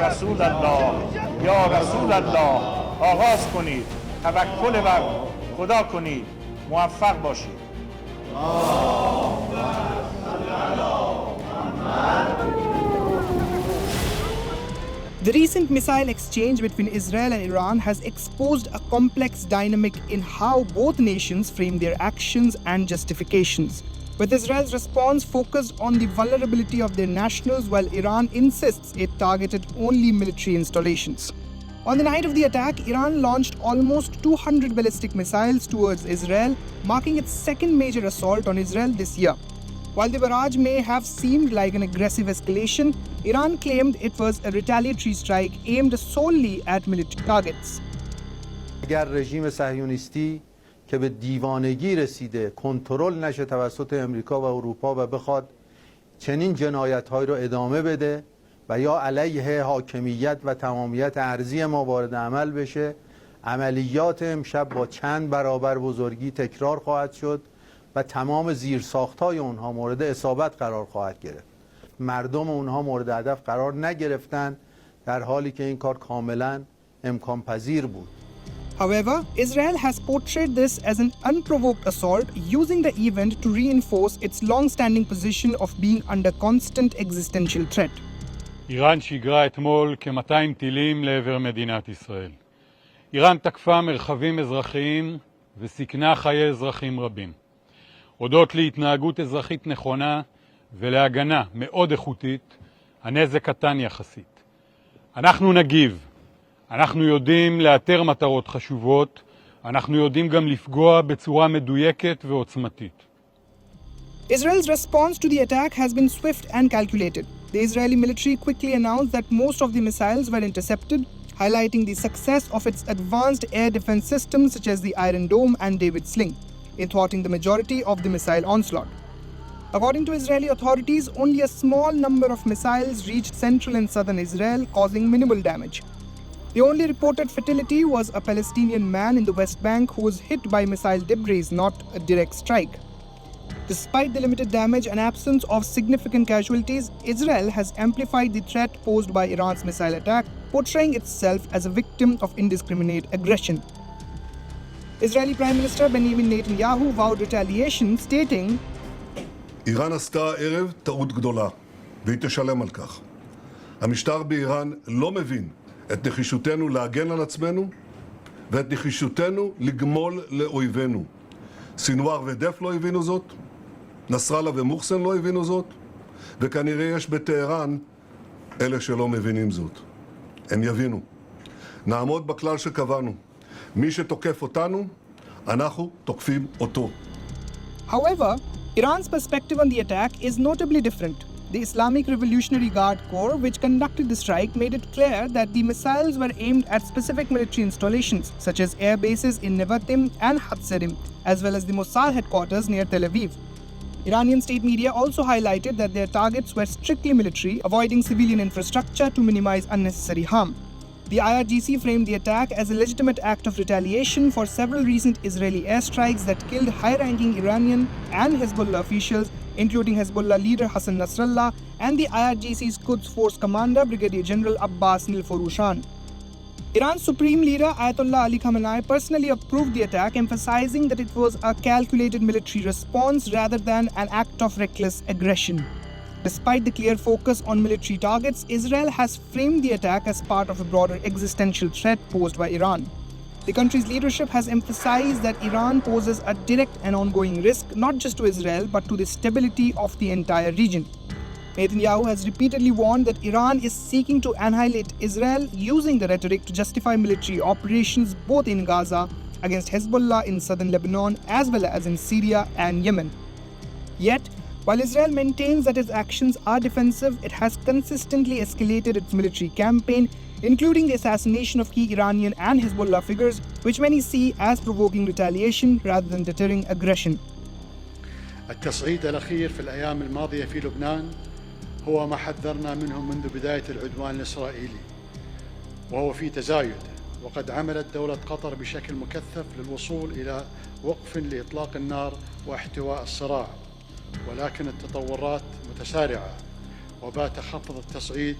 رسول الله یا رسول الله آغاز کنید، توکل بر خدا کنید، موفق باشید. The recent missile exchange between Israel and Iran has exposed a complex dynamic in how both nations frame their actions and justifications, with Israel's response focused on the vulnerability of their nationals while Iran insists it targeted only military installations. On the night of the attack, Iran launched almost 200 ballistic missiles towards Israel, marking its second major assault on Israel this year. While the barrage may have seemed like an aggressive escalation, Iran claimed it was a retaliatory strike aimed solely at military targets. اگر رژیم صهیونیستی که به دیوانگی رسیده کنترل نشه توسط امریکا و اروپا و بخواد چنین جنایت‌هایی رو ادامه بده و یا علیه حاکمیت و تمامیت ارضی ما وارد عمل بشه، عملیات امشب با چند برابر بزرگی تکرار خواهد شد و تمام زیرساخت‌های اونها مورد اصابت قرار خواهد گرفت. مردم اونها مورد هدف قرار نگرفتن، در حالی که این کار کاملا امکان پذیر بود. However, Israel has portrayed this as an unprovoked assault, using the event to reinforce its long-standing position of being under constant existential threat. איראן שיגרה אתמול כ-200 טילים לעבר מדינת ישראל. איראן תקפה מרחבים אזרחיים וסיכנה חיי אזרחים רבים. הודות להתנהגות אזרחית נכונה ולהגנה מאוד איכותית, הנזק קטן יחסית. אנחנו נגיב. אנחנו יודעים לאתר מטרות חשובות, אנחנו יודעים גם לפגוע בצורה מדויקת ועוצמתית. Israel's response to the attack has been swift and calculated. The Israeli military quickly announced that most of the missiles were intercepted, highlighting the success of its advanced air defense systems such as the Iron Dome and David Sling, in thwarting the majority of the missile onslaught. According to Israeli authorities, only a small number of missiles reached central and southern Israel, causing minimal damage. The only reported fatality was a Palestinian man in the West Bank who was hit by missile debris, not a direct strike. Despite the limited damage and absence of significant casualties, Israel has amplified the threat posed by Iran's missile attack, portraying itself as a victim of indiscriminate aggression. Israeli Prime Minister Netanyahu vowed retaliation, stating, איראן עשתה הערב טעות גדולה, והיא תשלם על כך. המשטר באיראן לא מבין את נחישותנו להגן על עצמנו, ואת נחישותנו לגמול לאויבינו. סינואר ודף לא הבינו זאת, נסראללה ומוחסן לא הבינו זאת, וכנראה יש בטהרן אלה שלא מבינים זאת. הם יבינו. נעמוד בכלל שקבענו. מי שתוקף אותנו, אנחנו תוקפים אותו. However, Iran's perspective on the attack is notably different. The Islamic Revolutionary Guard Corps, which conducted the strike, made it clear that the missiles were aimed at specific military installations, such as air bases in Nevatim and Hatzerim, as well as the Mossad headquarters near Tel Aviv. Iranian state media also highlighted that their targets were strictly military, avoiding civilian infrastructure to minimize unnecessary harm. The IRGC framed the attack as a legitimate act of retaliation for several recent Israeli airstrikes that killed high-ranking Iranian and Hezbollah officials, including Hezbollah leader Hassan Nasrallah and the IRGC's Quds Force commander Brigadier General Abbas Nilforushan. Iran's supreme leader Ayatollah Ali Khamenei personally approved the attack, emphasizing that it was a calculated military response rather than an act of reckless aggression. Despite the clear focus on military targets, Israel has framed the attack as part of a broader existential threat posed by Iran. The country's leadership has emphasized that Iran poses a direct and ongoing risk not just to Israel but to the stability of the entire region. Netanyahu has repeatedly warned that Iran is seeking to annihilate Israel, using the rhetoric to justify military operations both in Gaza, against Hezbollah in southern Lebanon, as well as in Syria and Yemen. Yet, while Israel maintains that its actions are defensive, it has consistently escalated its military campaign, including the assassination of key Iranian and Hezbollah figures, which many see as provoking retaliation rather than deterring aggression. التصعيد الأخير في الأيام الماضية في لبنان هو ما حذرنا منه منذ بداية العدوان الإسرائيلي، وهو في تزايد، وقد عملت دولة قطر بشكل مكثف للوصول إلى وقف لإطلاق النار واحتواء الصراع، ولكن التطورات متسارعة، وبات خفض التصعيد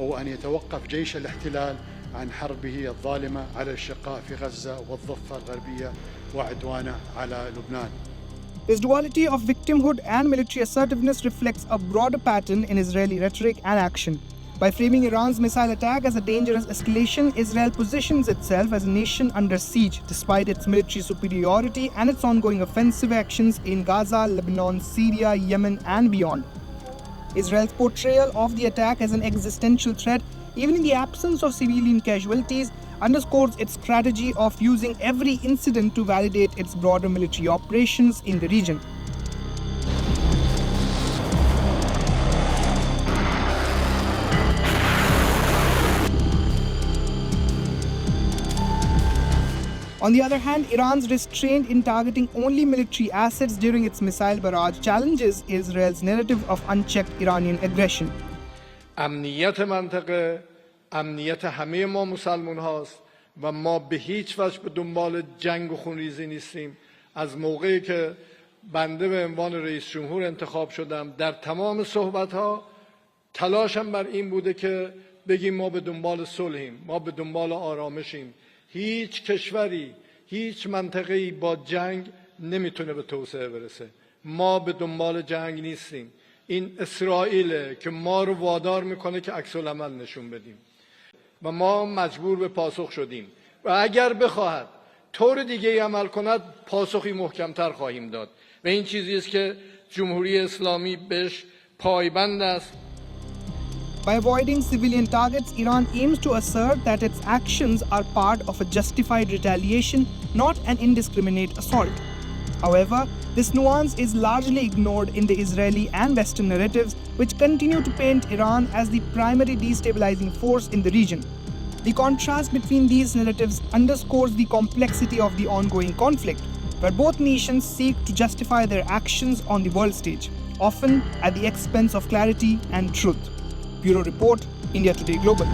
هو أن يتوقف جيش الاحتلال عن حربه الظالمة على الأشقاء في غزة والضفة الغربية وعدوانه على لبنان. This duality of victimhood and military assertiveness reflects a broader pattern in Israeli rhetoric and action. By framing Iran's missile attack as a dangerous escalation, Israel positions itself as a nation under siege despite its military superiority and its ongoing offensive actions in Gaza, Lebanon, Syria, Yemen, and beyond. Israel's portrayal of the attack as an existential threat, even in the absence of civilian casualties, underscores its strategy of using every incident to validate its broader military operations in the region. On the other hand, Iran's restraint in targeting only military assets during its missile barrage challenges Israel's narrative of unchecked Iranian aggression. امنیت منطقه امنیت همه ما مسلمان هاست و ما به هیچ وجه به دنبال جنگ و خونریزی نیستیم. از موقعی که بنده به عنوان رئیس جمهور انتخاب شدم در تمام صحبت ها تلاشم بر این بوده که بگیم ما به دنبال صلحیم، ما به دنبال آرامشیم. هیچ کشوری، هیچ منطقه‌ای با جنگ نمیتونه به توسعه برسه. ما به دنبال جنگ نیستیم. این اسرائیل که ما رو وادار میکنه که عکس العمل نشون بدیم و ما مجبور به پاسخ شدیم و اگر بخواهد طور دیگه عمل کند پاسخی محکمتر خواهیم داد و این چیزی است که جمهوری اسلامی بهش پایبند است. By avoiding civilian targets, Iran aims to assert that its actions are part of a justified retaliation, not an indiscriminate assault. However, this nuance is largely ignored in the Israeli and Western narratives, which continue to paint Iran as the primary destabilizing force in the region. The contrast between these narratives underscores the complexity of the ongoing conflict, where both nations seek to justify their actions on the world stage, often at the expense of clarity and truth. Bureau Report, India Today Global.